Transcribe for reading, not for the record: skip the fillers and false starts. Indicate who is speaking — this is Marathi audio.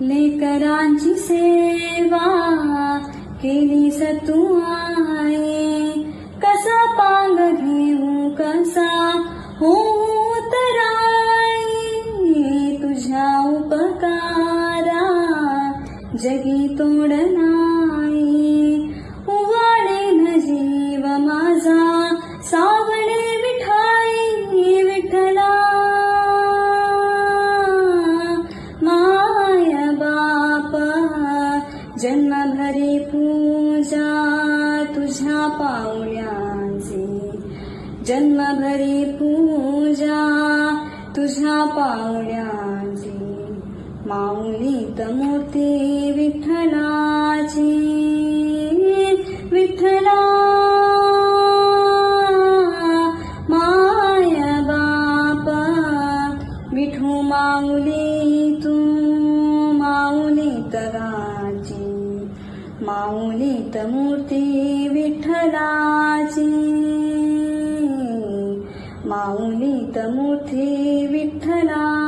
Speaker 1: लेकरांची सेवा केलीस तू आई, कसा पांग घेऊ कसा होऊ तराई, तुझ्या उपकारा जगी तोड नाही, उवाडेन जीव माझा सावळे विठाई विठ्ठला, माय बाप जन्मभरी पूजा तुझ्या पावल्याची, जन्मभरी पूजा तुझ्या पावल्याची, माऊलीत मूर्ती विठ्ठलाची, विठ्ठला माय बाप विठू माऊली तू, माऊलीत गाची, माऊलीत मूर्ती विठ्ठलाची, माऊलीत मूर्ती विठ्ठला.